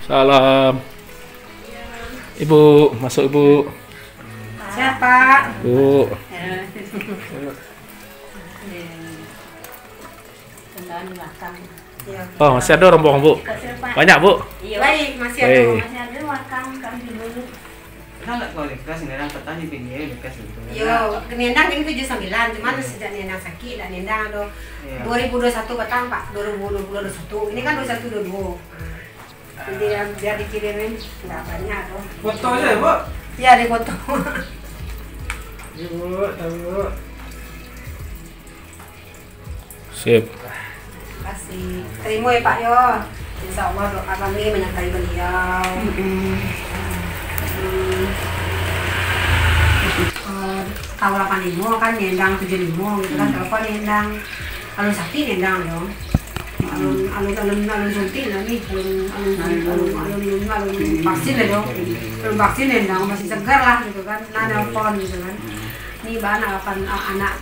Salam. Ibu, masuk Ibu. Siapa? Bu. Oh, masih ada rombongan Bu. Banyak Bu. Baik, masih ada. Baik. Masih ada makan kami dulu. Kenapa kalau lekas nendang petani pinggir lekas gitu. Yo, nendang ini 79, cuman sejak nendang sakit dan nendang do 2021 petang Pak, 2021. Ini kan 2122. Jadi biar dikirimin nggak banyak tuh. Foto aja ya, Bu. Iya, di foto. Ibu, tahu. Sip. Kasih. Terima ya Pak yo. Insya Allah doa kami menyertai beliau. Tahu 85 kan nendang 75 gitu kan, telepon nendang. Kalau sakit nendang dong. Alun suntik lah nih, alun vaksin lah dong. Alun vaksin nendang masih segar lah gitu kan. Nah telepon gitu kan. Ini anak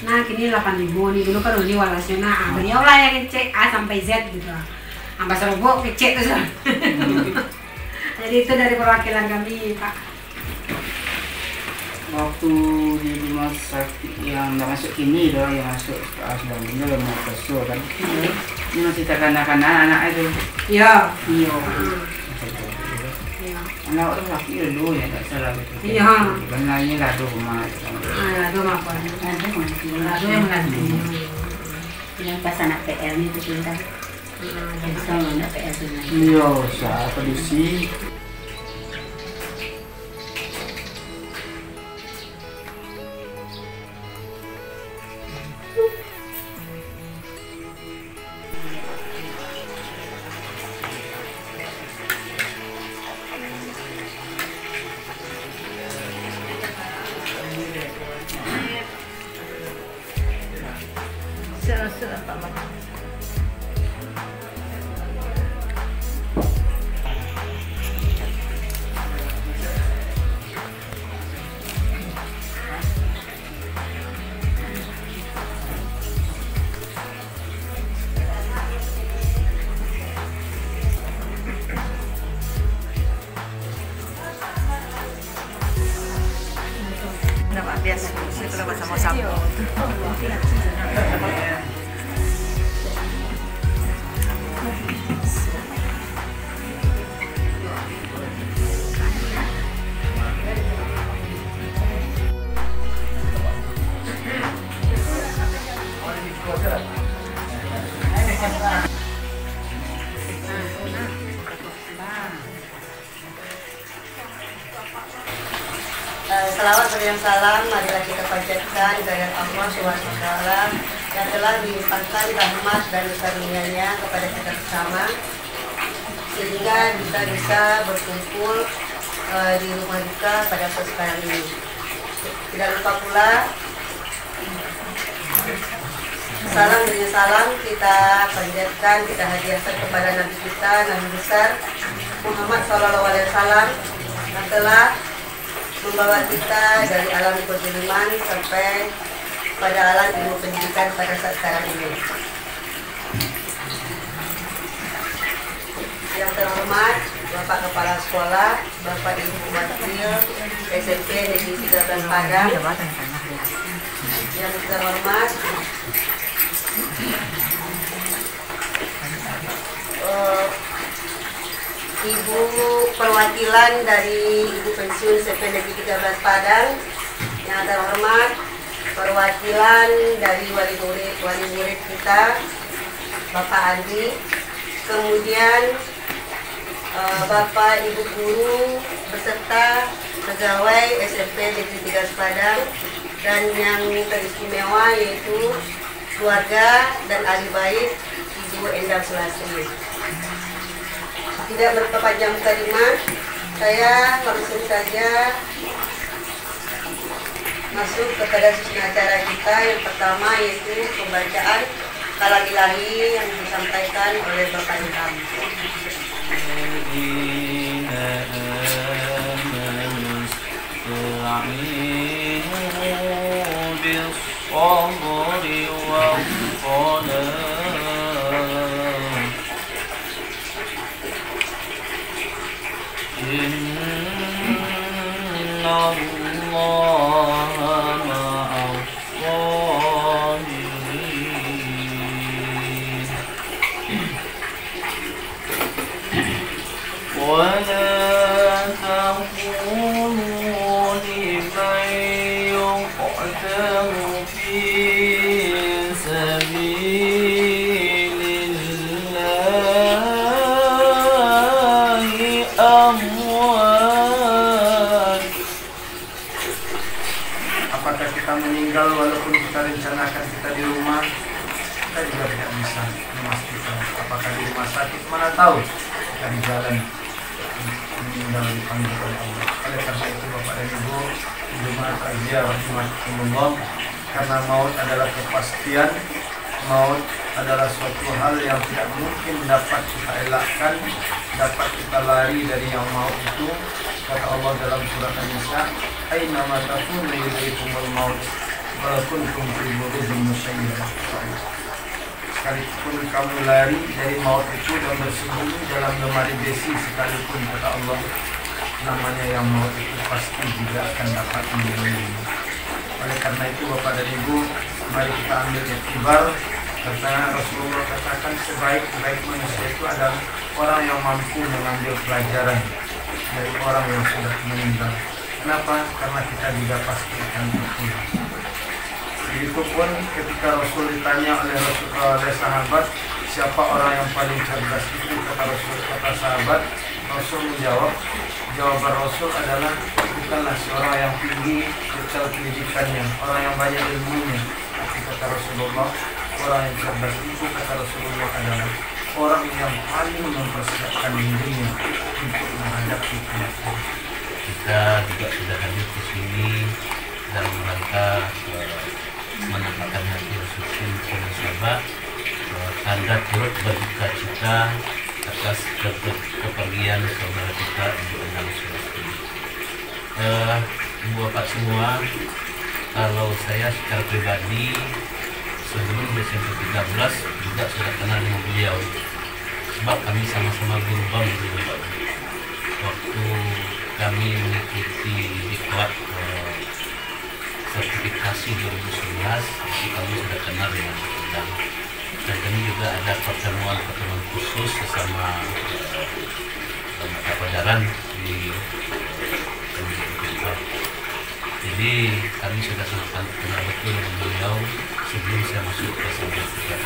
nah kini 85 nih, dulu kan udah walasnya. Nah beliau lah yang ngecek A sampai Z gitu. Sampai serobok ngecek terus. Jadi itu dari perwakilan kami Pak. Waktu di rumah sakit yang nggak masuk kini doang, yang masuk selanjutnya yang mau kesul kan. Ini masih terkena-kena anak itu. Iya. Iya. Iya. Anak orang laki dulu ya nggak salah gitu. Iya. Kan lainnya lah rumah. Aduh apa? Aduh yang mengganti. Yang pas anak PL itu pintar. Bisa anak PL itu. Iya, siapa diisi? Biasa, saya kalau sama-sama. Selawat beriang salam, marilah kita panjatkan kehadirat Allah SWT yang telah melimpahkan rahmat dan karunia-Nya kepada kita bersama, sehingga kita bisa berkumpul di rumah duka pada saat sekarang ini. Tidak lupa pula salam beriang salam kita panjatkan, kita hadiahkan kepada Nabi kita, Nabi besar Muhammad SAW yang telah membawa kita dari alam kezaliman sampai pada alam ilmu pendidikan pada saat sekarang ini. Yang terhormat Bapak Kepala Sekolah, Bapak Ibu Wakil SMP Negeri 13 Padang, yang terhormat Ibu perwakilan dari Ibu Pensiun SMP Negeri 13 Padang, yang terhormat perwakilan dari wali murid kita Bapak Andi, kemudian Bapak Ibu guru beserta pegawai SMP Negeri 13 Padang, dan yang teristimewa yaitu keluarga dan ahli bait Ibu Endang Sulastri. Tidak berpanjang kalimat, saya langsung saja masuk kepada susunan acara kita. Yang pertama yaitu pembacaan kalam ilahi yang disampaikan oleh Bapak Ilham. Inna Allah ma'as-sabirin. Wa la taqulu liman yuqtalu fi sabilillahi amwat. Apakah kita meninggal walaupun kita rencanakan kita di rumah, kita juga tidak bisa memastikan. Apakah di rumah sakit, mana tahu kita di jalan meninggal dipanggil oleh Allah. Oleh karena itu Bapak dan Ibu, Jumat Azia Rahimahumullah, karena maut adalah kepastian, maut adalah suatu hal yang tidak mungkin dapat kita elakkan, dapat kita lari dari yang maut itu. Kata Allah dalam surat An-Nisa, aina ma takunu yudrikumul maut wa kuntum fi burujin musyayyadah. Sekalipun kamu lari dari maut itu dan bersembunyi dalam lemari besi sekalipun, kata Allah, namanya yang maut itu pasti juga akan dapat menemuimu. Oleh karena itu Bapak dan Ibu, mari kita ambil iktibar. Karena Rasulullah katakan sebaik-baik manusia itu adalah orang yang mampu mengambil pelajaran dari orang yang sudah meninggal. Kenapa? Karena kita juga pasti akan berpulang. Begitupun ketika Rasul ditanya oleh sahabat, siapa orang yang paling cerdas itu, kata sahabat, Rasul menjawab, jawaban Rasul adalah bukanlah seorang yang tinggi secara pendidikannya, orang yang banyak ilmunya, tapi kata Rasulullah, orang yang cerdas itu, kata Rasulullah, adalah orang yang paling mempersiapkan dirinya untuk menghadapi kematian. Kita juga sudah hadir di sini dalam rangka menempatkan hati Rasul dan sahabat, tanda turut berduka cita atas kepergian saudara kita Ibu Endang Sulastri. Ibu Bapak semua, kalau saya secara pribadi sebelum SMP 13 juga sudah kenal dengan beliau, sebab kami sama-sama guru BAM dulu. Waktu kami mengikuti diklat sertifikasi 2011, kami sudah kenal dengan Endang. Dan kami juga ada pertemuan khusus sesama mata pelajaran di jadi kami sudah sangat kenal betul dengan beliau sebelum saya masuk ke SMP 13.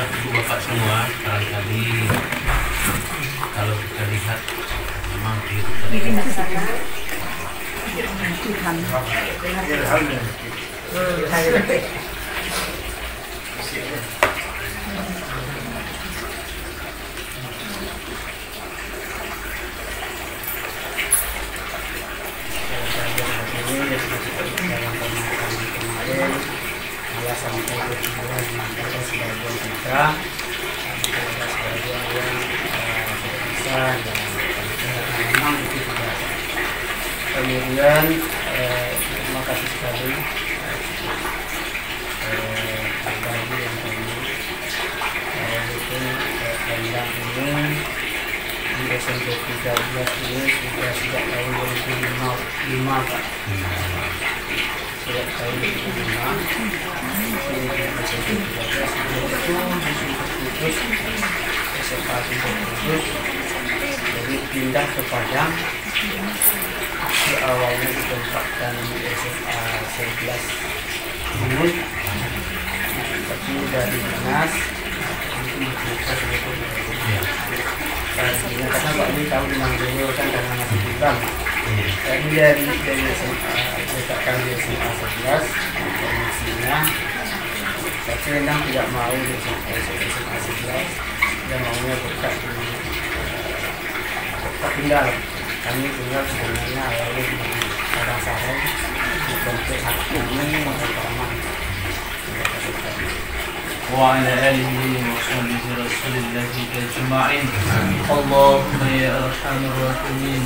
Ibu Bapak semua, barangkali kalau kita lihat memang malah sampai berhubungan dengan sebagian kita, sebagian yang bisa dan memang itu tidak. Kemudian terima kasih sekali bagi yang kami itu Endang ini di SMP 13 ini sudah sejak tahun 2005 Pak. Sejak tahun 2005 SMP 13 itu SMA khusus, jadi pindah ke Padang. Di awalnya ditempatkan di SMA 11 Bungut, tapi dari dinas itu dibuka sebetulnya karena Pak ini tahu dengan beliau kan karena masih di bank. Jadi dari SMA letakkan di SMA 11 komisinya, tapi Endang tidak mau di SMA 11, dia maunya buka di pindah. Kami tinggal sebenarnya awalnya di Padang di bentuk hati ini pertama. وعلى آله وصحبه رسول الله أجمعين. اللهم يا أرحم الراحمين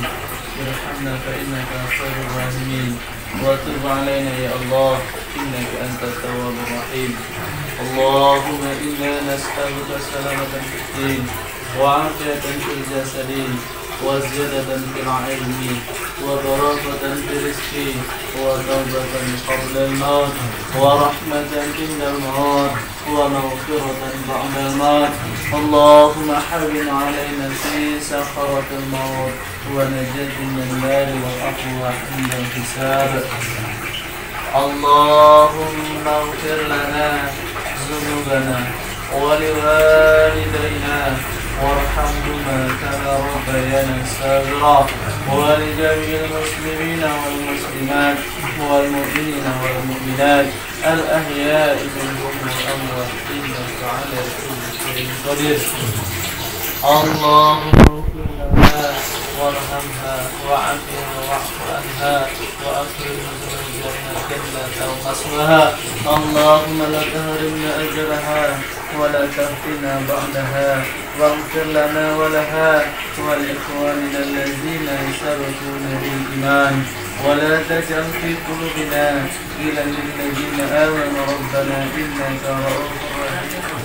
ارحمنا فإنك خير الراحمين وتب علينا يا الله إنك أنت التواب الرحيم. اللهم إنا نسألك سلامة في الدين وعافية في الجسد وزيادة في العلم وبركة في الرزق وتوبة قبل الموت ورحمة عند الموت ومغفرة بعد الموت. اللهم حبب علينا في سخرة الموت ونجاة من النار والعفو عند الحساب. اللهم اغفر لنا ذنوبنا ولوالدينا وارحمهما كما ربيانا صغيرا ولجميع المسلمين والمسلمات والمؤمنين والمؤمنات الأحياء منهم والأموات إنك على كل شيء قدير. اللهم اغفر لها وارحمها وعافها واعف عنها وأكرم زوجها جنة مثواها. اللهم لا تحرمنا أجرها ولا تفتنا بعدها واغفر لنا ولها ولإخواننا الذين سبقونا بالإيمان ولا تجعل في قلوبنا غلا للذين آمنوا ربنا إنك رؤوف رحيم.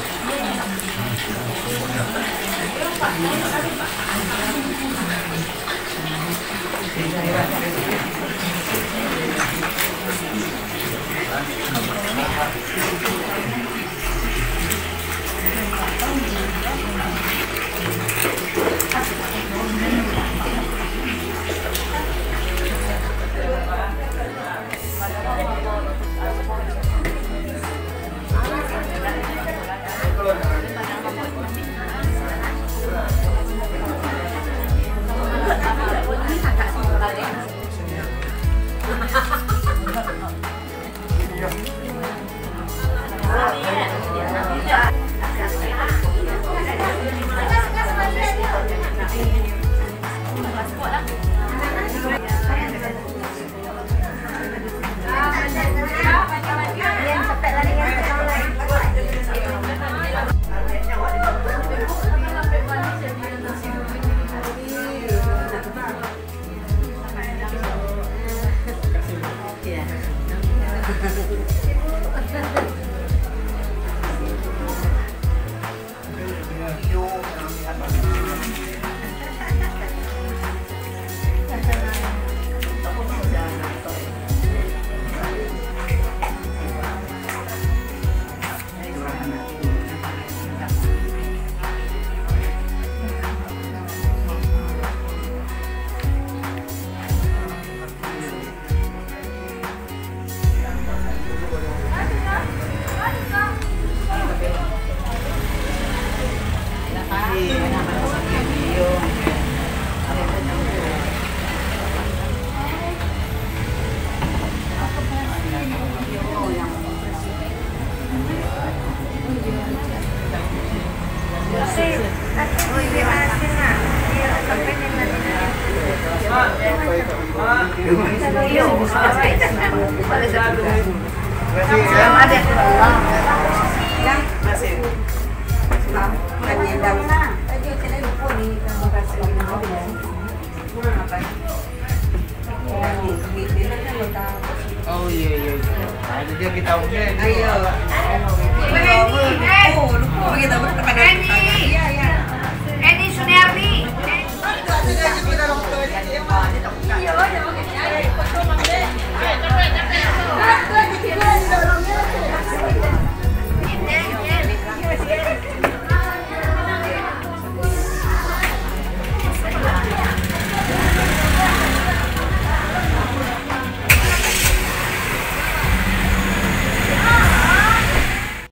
Masih.